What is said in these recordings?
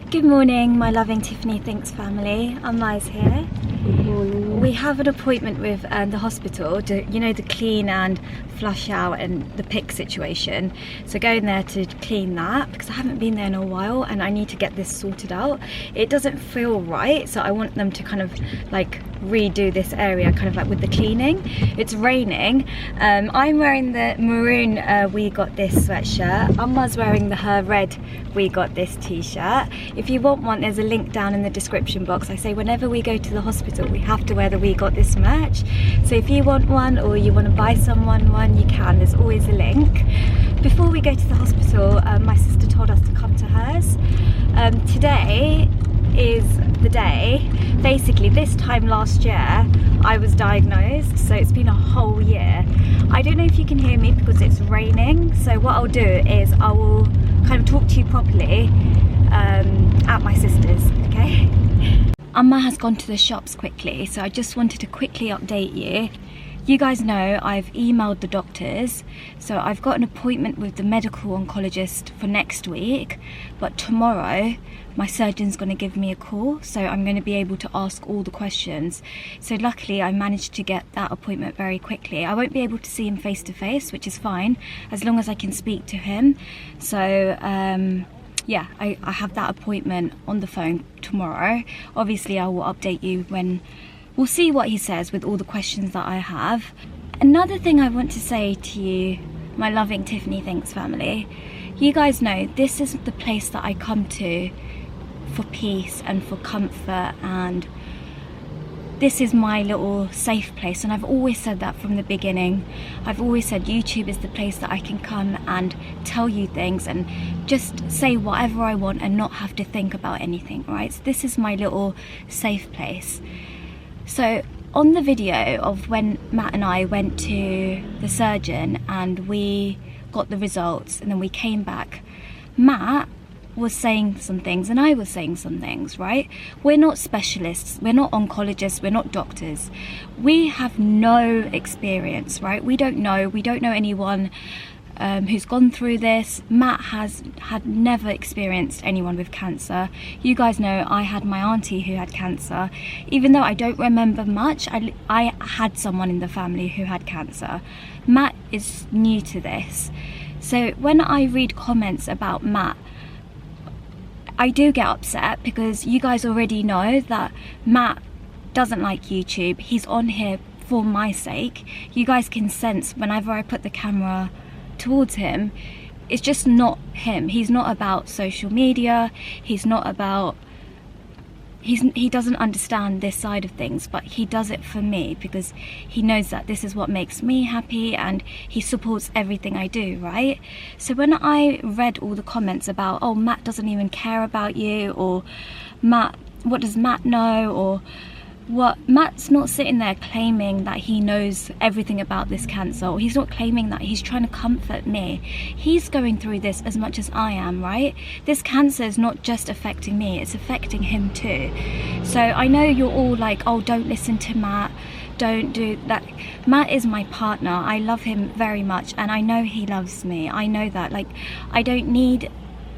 Good morning, my loving Tiffany Thinks family. I'm Liz here. Good morning. We have an appointment with the hospital to, the clean and flush out and the pick situation. So going there to clean that because I haven't been there in a while and I need to get this sorted out. It doesn't feel right, so I want them to kind of like redo this area kind of like with the cleaning. It's raining. I'm wearing the maroon We Got This sweatshirt. Amma's wearing her red We Got This t-shirt. If you want one, there's a link down in the description box. I say whenever we go to the hospital we have to wear the We Got This merch, so if you want one or you want to buy someone one, you can. There's always a link. Before we go to the hospital, my sister told us to come to hers. Today is the day. Basically this time last year I was diagnosed, so it's been a whole year. I don't know if you can hear me because it's raining, so what I'll do is I will kind of talk to you properly at my sister's, okay? Amma has gone to the shops quickly, so I just wanted to quickly update you. You guys know I've emailed the doctors, so I've got an appointment with the medical oncologist for next week, but tomorrow my surgeon's going to give me a call, so I'm going to be able to ask all the questions. So luckily I managed to get that appointment very quickly. I won't be able to see him face to face, which is fine, as long as I can speak to him. So yeah, I have that appointment on the phone tomorrow. Obviously I will update you when we'll see what he says with all the questions that I have. Another thing I want to say to you, my loving Tiffany Thinks family, you guys know this is the place that I come to for peace and for comfort, and this is my little safe place, and I've always said that from the beginning. I've always said YouTube is the place that I can come and tell you things and just say whatever I want and not have to think about anything, right? So this is my little safe place. So on the video of when Matt and I went to the surgeon and we got the results and then we came back, Matt was saying some things and I was saying some things, right? We're not specialists, we're not oncologists, we're not doctors. We have no experience, right? We don't know anyone who's gone through this. Matt had never experienced anyone with cancer. You guys know I had my auntie who had cancer. Even though I don't remember much, I had someone in the family who had cancer. Matt is new to this. So when I read comments about Matt, I do get upset because you guys already know that Matt doesn't like YouTube. He's on here for my sake. You guys can sense whenever I put the camera towards him, it's just not him. He's not about social media, he's not about, he doesn't understand this side of things, but he does it for me because he knows that this is what makes me happy and he supports everything I do, right? So when I read all the comments about, oh, Matt doesn't even care about you, or Matt, what does Matt know, or what, Matt's not sitting there claiming that he knows everything about this cancer, or he's not claiming that. He's trying to comfort me. He's going through this as much as I am, right? This cancer is not just affecting me, it's affecting him too. So I know you're all like, oh, don't listen to Matt, don't do that. Matt is my partner. I love him very much and I know he loves me. I know that. Like, I don't need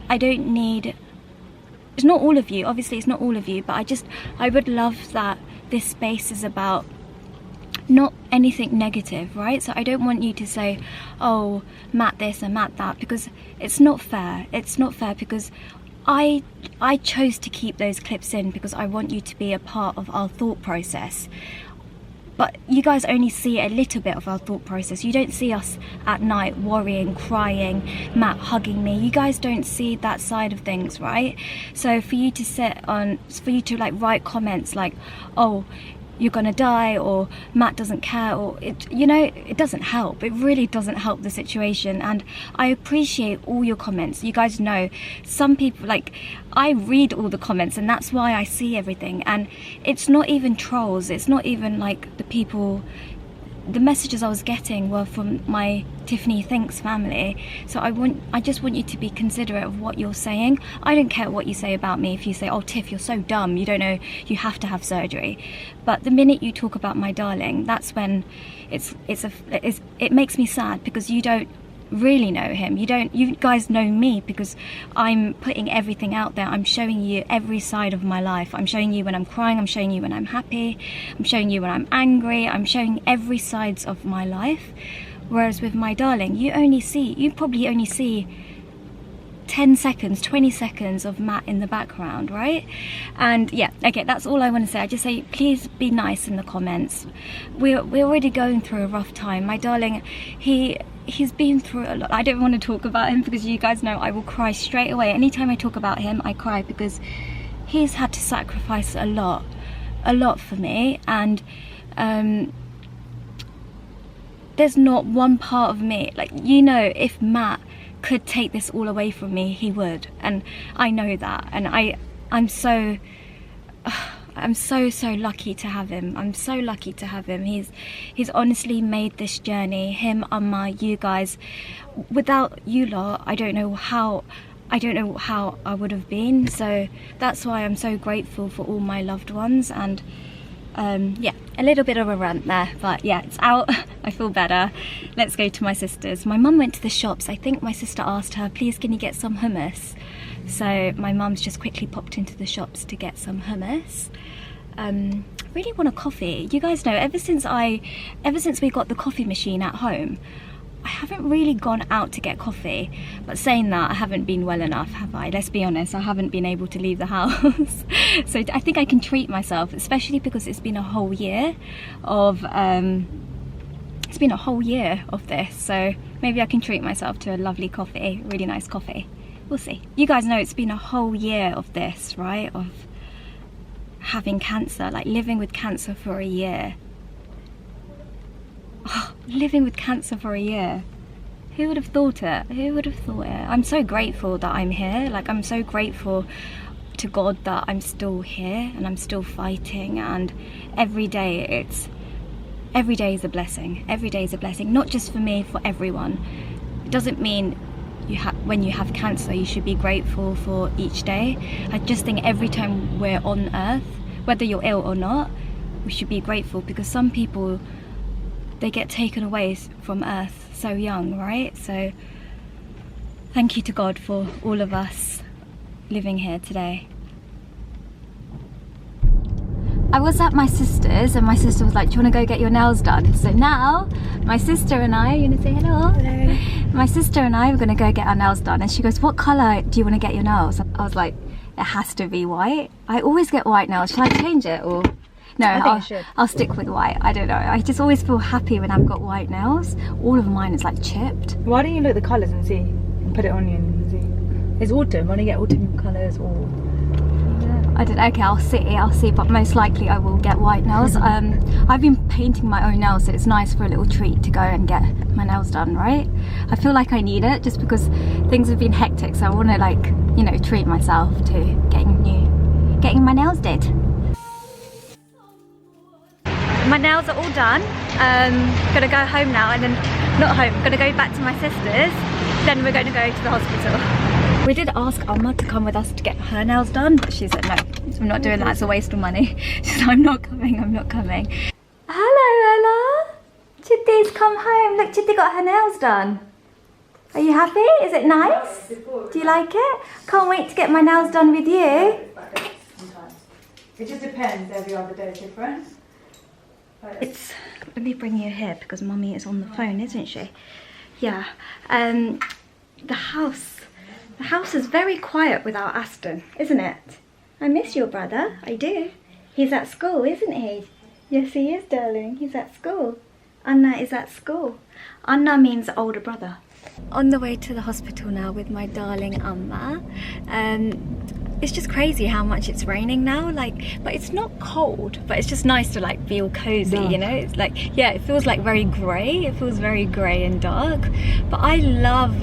it's not all of you, obviously it's not all of you, but I would love that this space is about not anything negative, right? So I don't want you to say, oh, Matt this and Matt that, because it's not fair. It's not fair because I chose to keep those clips in because I want you to be a part of our thought process. But you guys only see a little bit of our thought process. You don't see us at night worrying, crying, Matt hugging me. You guys don't see that side of things, right? So for you to like write comments like, oh, you're gonna die, or Matt doesn't care, or it doesn't help. It really doesn't help the situation. And I appreciate all your comments. You guys know some people, like, I read all the comments and that's why I see everything. And it's not even trolls, it's not even like the people, the messages I was getting were from my Tiffany Thinks family. So I just want you to be considerate of what you're saying. I don't care what you say about me. If you say, oh Tiff, you're so dumb, you don't know you have to have surgery. But the minute you talk about my darling, that's when it makes me sad, because you don't really know him. You guys know me because I'm putting everything out there. I'm showing you every side of my life. I'm showing you when I'm crying, I'm showing you when I'm happy, I'm showing you when I'm angry, I'm showing every sides of my life. Whereas with my darling, you probably only see 10 seconds, 20 seconds of Matt in the background, right? And yeah, okay, that's all I want to say. I just say, please be nice in the comments. We're already going through a rough time. My darling, he's been through a lot. I don't want to talk about him because you guys know I will cry straight away. Anytime I talk about him, I cry because he's had to sacrifice a lot for me. And there's not one part of me, like, you know, if Matt could take this all away from me, he would, and I know that. And I'm so lucky to have him. I'm so lucky to have him. He's honestly made this journey, him, Amma, you guys. Without you lot, I don't know how I would have been. So that's why I'm so grateful for all my loved ones. And yeah, a little bit of a rant there, but yeah, it's out. I feel better. Let's go to my sister's. My mum went to the shops. I think my sister asked her, please can you get some hummus? So my mum's just quickly popped into the shops to get some hummus. I really want a coffee. You guys know, ever since we got the coffee machine at home, I haven't really gone out to get coffee. But saying that, I haven't been well enough, have I? Let's be honest, I haven't been able to leave the house. So I think I can treat myself, especially because it's been a whole year of this. So maybe I can treat myself to a lovely coffee, really nice coffee. We'll see. You guys know it's been a whole year of this, right? Of having cancer, like living with cancer for a year. Oh, living with cancer for a year. Who would have thought it? Who would have thought it? I'm so grateful that I'm here. Like, I'm so grateful to God that I'm still here and I'm still fighting. And every day is a blessing. Every day is a blessing, not just for me, for everyone. It doesn't mean when you have cancer you should be grateful for each day. I just think every time we're on earth, whether you're ill or not, we should be grateful, because some people, they get taken away from earth so young, right? So thank you to God for all of us living here today. I was at my sister's and my sister was like, do you want to go get your nails done? So now my sister and I, you want to say hello? Hello. My sister and I are going to go get our nails done, and she goes, what colour do you want to get your nails? I was like, it has to be white. I always get white nails. Shall I change it or? No, I'll stick with white. I don't know. I just always feel happy when I've got white nails. All of mine is like chipped. Why don't you look at the colours and see? And put it on you and see. It's autumn. Why don't you get autumn colours or... I don't know. Okay, I'll see. But most likely I will get white nails. I've been painting my own nails, so it's nice for a little treat to go and get my nails done, right? I feel like I need it just because things have been hectic. So I want to, like, you know, treat myself to getting my nails did. My nails are all done. Gonna go home now, and then not home. Gonna go back to my sister's. Then we're going to go to the hospital. We did ask Amma to come with us to get her nails done, but she said no. I'm not doing that. It's a waste of money. She said, I'm not coming. I'm not coming. Hello, Ella. Chitty's come home. Look, Chitty got her nails done. Are you happy? Is it nice? Do you like it? Can't wait to get my nails done with you. It just depends. Every other day is different. Let me bring you here because Mummy is on the phone, isn't she? Yeah. The house is very quiet without Aston, isn't it? I miss your brother. I do. He's at school, isn't he? Yes, he is, darling. He's at school. Anna is at school. Anna means older brother. On the way to the hospital now with my darling Amma. It's just crazy how much it's raining now, but it's not cold, but it's just nice to like feel cozy, you know? It's like, yeah, it feels like very grey. It feels very grey and dark, but I love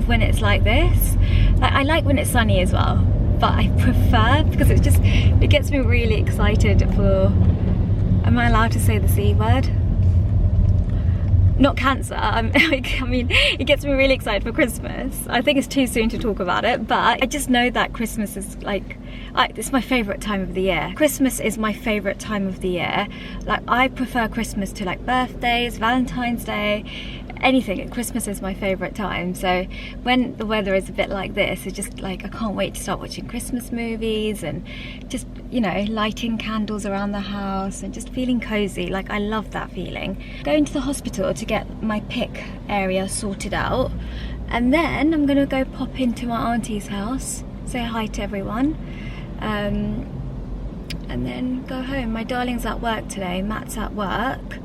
when it's like this. Like, I like when it's sunny as well, but I prefer, because it gets me really excited for, am I allowed to say the C word? not cancer. Like, I mean, it gets me really excited for Christmas. I think it's too soon to talk about it, but I just know that Christmas is like, it's my favourite time of the year. Christmas is my favourite time of the year. Like, I prefer Christmas to like birthdays, Valentine's Day, anything. Christmas is my favourite time. So when the weather is a bit like this, it's just like I can't wait to start watching Christmas movies and just, you know, lighting candles around the house and just feeling cozy. Like, I love that feeling. Going to the hospital to get my PIC area sorted out, and then I'm gonna go pop into my auntie's house, say hi to everyone, and then go home. My darling's at work today, Matt's at work,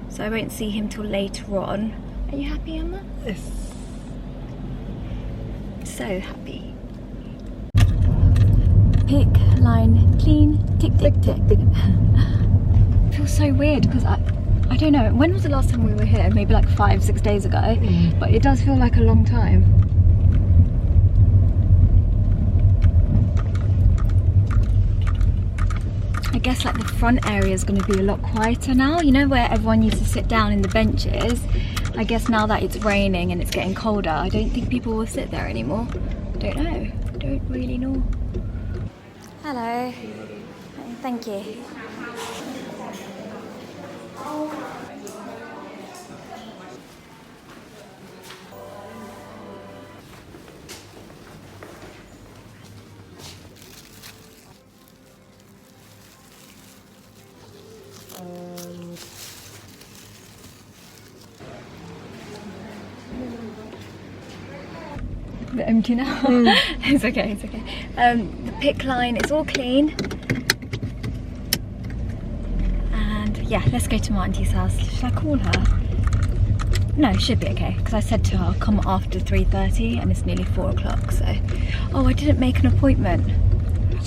so I won't see him till later on. Are you happy, Emma? Yes. So happy. PIC line clean, tick tick tick. It feels so weird because I don't know, when was the last time we were here? Maybe like 5-6 days ago, but it does feel like a long time. I guess like the front area is going to be a lot quieter now, you know, where everyone used to sit down in the benches. I guess now that it's raining and it's getting colder, I don't think people will sit there anymore. Don't know, don't really know. Hello, thank you. A bit empty now. It's okay, it's okay. The PIC line is all clean. And yeah, let's go to my auntie's house. Should I call her? No, it should be okay, because I said to her I'll come after 3:30 and it's nearly 4 o'clock, so. Oh, I didn't make an appointment.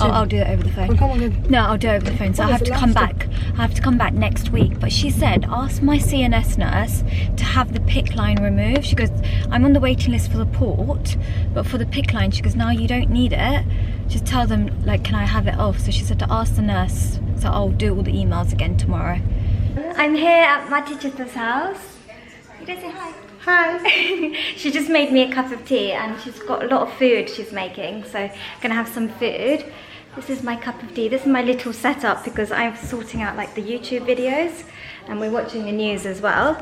Oh, I'll do it over the phone. Well, come on then. No, I'll do it over the phone. So I have to come back. I have to come back next week. But she said, ask my CNS nurse to have the PIC line removed. She goes, I'm on the waiting list for the port, but for the PIC line, she goes, no, you don't need it. Just tell them, like, can I have it off? So she said to ask the nurse. So I'll do all the emails again tomorrow. I'm here at my teacher's house. You don't say hi. Hi. She just made me a cup of tea and she's got a lot of food she's making, so I'm gonna have some food. This is my cup of tea. This is my little setup because I'm sorting out like the YouTube videos and we're watching the news as well.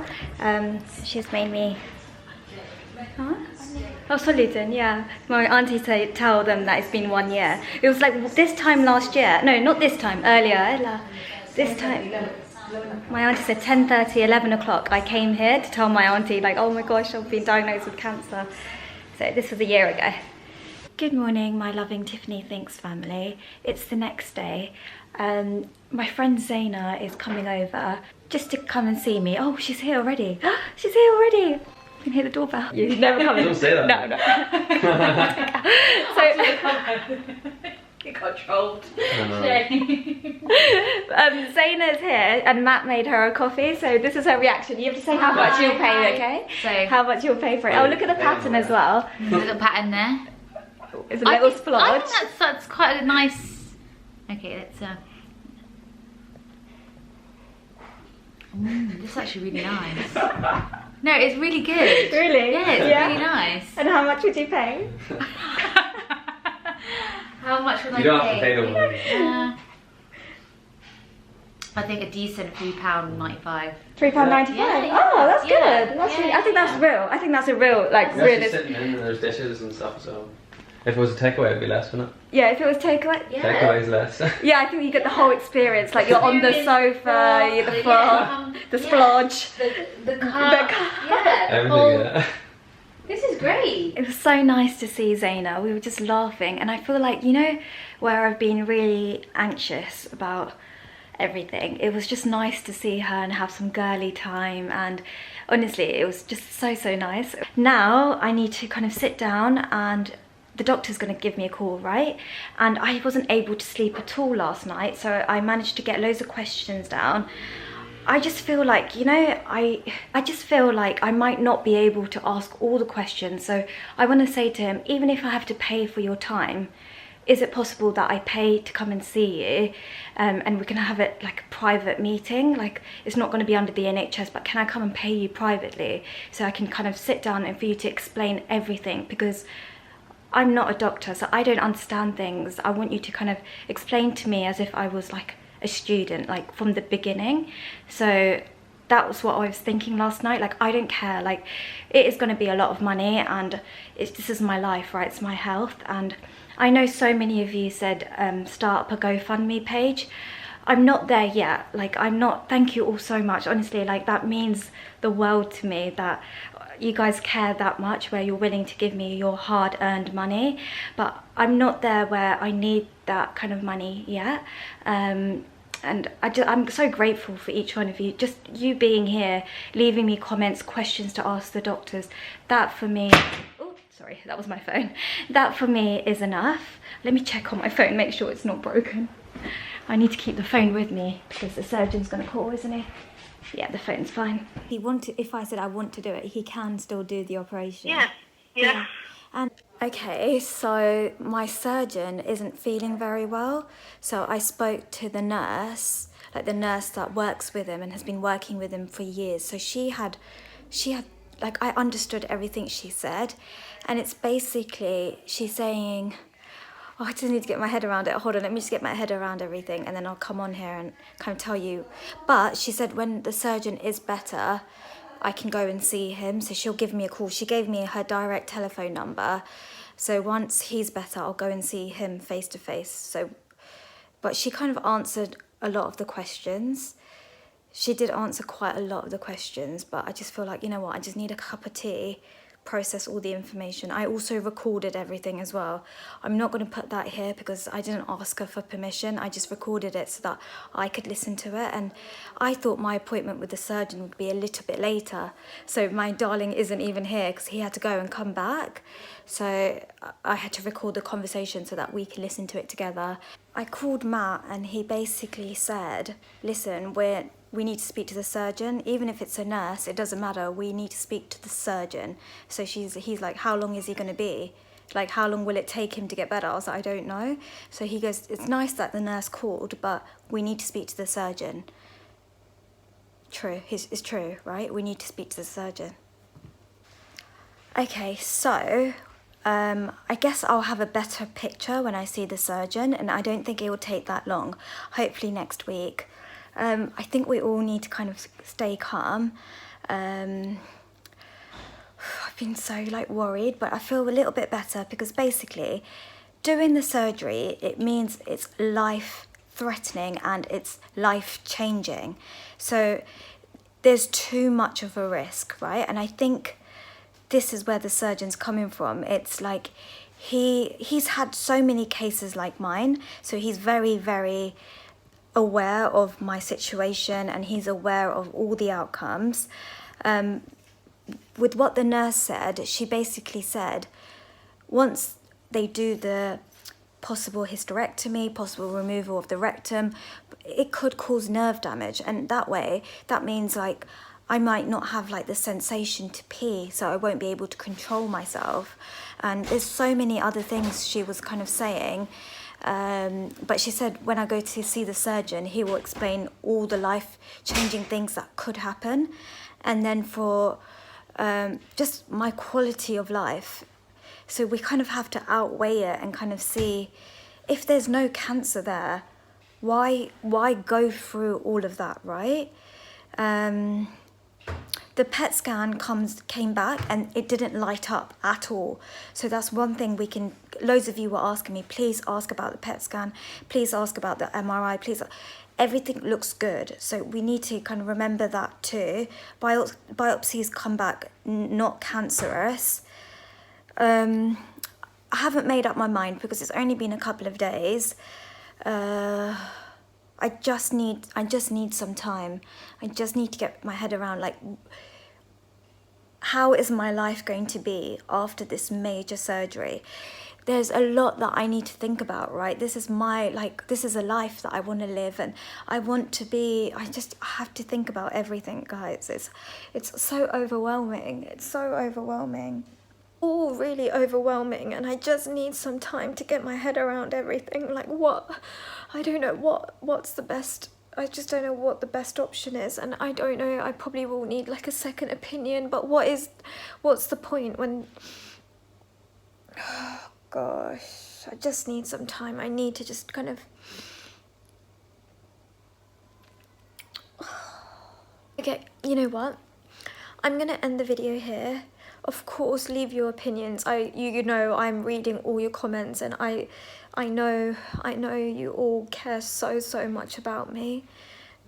She's made me... Huh? Oh, Soluten, yeah. My auntie said tell them that it's been 1 year. It was like this time last year. No, not this time, earlier. This time. My auntie said 10:30, 11 o'clock. I came here to tell my auntie, like, oh my gosh, I've been diagnosed with cancer. So this was a year ago. Good morning, my loving Tiffany Thinks family. It's the next day. My friend Zaina is coming over just to come and see me. Oh, she's here already. She's here already. You can hear the doorbell. You've never come in. Don't say that. No, no. So, you got trolled. Zaina's here and Matt made her a coffee, so this is her reaction. You have to say how much you'll pay, okay? So how much you'll pay for it. Oh, look at the pattern as well. there's a pattern there. It's a little splodge. I think that's quite a nice. Okay, let's. This is actually really nice. No, it's really good. Really? Yeah, it's really nice. And how much would you pay? How much would I pay? You don't have to pay the money. I think a decent £3.95. £3.95. Yeah, Oh, that's yeah, good. That's yeah, really, I think that's real. I think that's a real, like, It's actually realistic. sitting in and there's dishes and stuff, so if it was a takeaway it'd be less, wouldn't it? Yeah, if it was takeaway. Yeah. Takeaway's less. Yeah, I think you get the whole experience. Like, you're on the sofa, you're the floor, the splodge. The car. Yeah. Everything, yeah. This is great. It was so nice to see Zaina. We were just laughing, and I feel like, you know, where I've been really anxious about everything, it was just nice to see her and have some girly time, and honestly it was just so nice. Now I need to kind of sit down and the doctor's going to give me a call, right? And I wasn't able to sleep at all last night, so I managed to get loads of questions down. I just feel like, you know, I just feel like I might not be able to ask all the questions, so I want to say to him, even if I have to pay for your time, is it possible that I pay to come and see you, and we can have it like a private meeting? Like, it's not going to be under the NHS, but can I come and pay you privately so I can kind of sit down and for you to explain everything? Because I'm not a doctor, so I don't understand things. I want you to kind of explain to me as if I was like a student, like from the beginning. So that was what I was thinking last night. Like, I don't care, like it is going to be a lot of money, and this is my life, right? It's my health. And I know so many of you said start up a GoFundMe page. I'm not there yet. Like, I'm not. Thank you all so much, honestly. Like, that means the world to me that you guys care that much, where you're willing to give me your hard-earned money. But I'm not there where I need that kind of money yet. And I'm so grateful for each one of you. Just you being here, leaving me comments, questions to ask the doctors. That for me, oh, sorry, that was my phone. That for me is enough. Let me check on my phone, make sure it's not broken. I need to keep the phone with me because the surgeon's gonna call, isn't he? Yeah, the phone's fine. He wanted, if I said I want to do it, he can still do the operation. Yeah. And okay, so my surgeon isn't feeling very well. So I spoke to the nurse, like the nurse that works with him and has been working with him for years. So she had, like, I understood everything she said. And it's basically, she's saying, oh, I just need to get my head around it. Hold on, let me just get my head around everything and then I'll come on here and kind of tell you. But she said when the surgeon is better, I can go and see him. So she'll give me a call. She gave me her direct telephone number. So once he's better, I'll go and see him face to face. So, but she kind of answered a lot of the questions. She did answer quite a lot of the questions, but I just feel like, you know what, I just need a cup of tea, process all the information. I also recorded everything as well. I'm not going to put that here because I didn't ask her for permission. I just recorded it so that I could listen to it. And I thought my appointment with the surgeon would be a little bit later. So my darling isn't even here because he had to go and come back. So I had to record the conversation so that we could listen to it together. I called Matt and he basically said, listen, we need to speak to the surgeon. Even if it's a nurse, it doesn't matter. We need to speak to the surgeon. So he's like, how long is he going to be? Like, how long will it take him to get better? I was like, I don't know. So he goes, it's nice that the nurse called, but we need to speak to the surgeon. True, it's true, right? We need to speak to the surgeon. Okay, so I guess I'll have a better picture when I see the surgeon, and I don't think it will take that long. Hopefully next week. I think we all need to kind of stay calm. I've been so like worried, but I feel a little bit better because basically doing the surgery, it means it's life threatening and it's life changing. So there's too much of a risk, right? And I think this is where the surgeon's coming from. It's like he's had so many cases like mine, so he's very, very aware of my situation and he's aware of all the outcomes. With what the nurse said, she basically said once they do the possible hysterectomy, possible removal of the rectum, it could cause nerve damage, and that means like I might not have like the sensation to pee, so I won't be able to control myself. And there's so many other things she was kind of saying. But she said when I go to see the surgeon, he will explain all the life-changing things that could happen. And then for just my quality of life, so we kind of have to outweigh it and kind of see if there's no cancer there, why go through all of that, right? The PET scan came back and it didn't light up at all. So that's one thing loads of you were asking me, please ask about the PET scan, please ask about the MRI, please. Everything looks good. So we need to kind of remember that too. Biopsies come back not cancerous. I haven't made up my mind because it's only been a couple of days. I just need some time. I just need to get my head around, like, how is my life going to be after this major surgery? There's a lot that I need to think about, right? This is a life that I want to live, and I have to think about everything, guys. It's so overwhelming. It's so overwhelming. all really overwhelming, and I just need some time to get my head around everything. Like, what? I don't know what's the best. I just don't know what the best option is, and I don't know. I probably will need like a second opinion, but what's the point when? Oh, gosh, I just need some time. I need to just kind of. Okay, you know what? I'm gonna end the video here. Of course, leave your opinions. You know I'm reading all your comments, and I know you all care so much about me.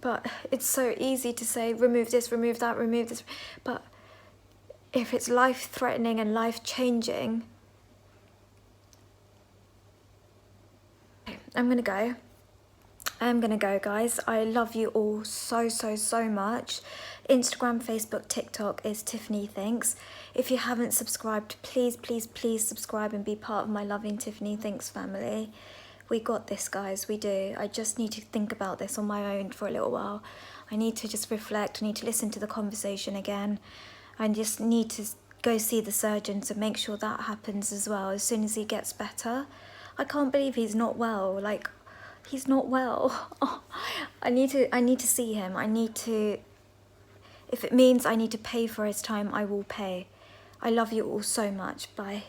But it's so easy to say remove this, remove that, remove this. But if it's life-threatening and life-changing, I'm gonna go. I'm gonna go, guys. I love you all so much. Instagram, Facebook, TikTok is Tiffany Thinks. If you haven't subscribed, please subscribe and be part of my loving Tiffany Thinks family. We got this, guys, we do. I just need to think about this on my own for a little while. I need to just reflect. I need to listen to the conversation again. I just need to go see the surgeon to make sure that happens as well as soon as he gets better. I can't believe he's not well. Like, he's not well. Oh, I need to see him. I need to, if it means I need to pay for his time, I will pay. I love you all so much. Bye.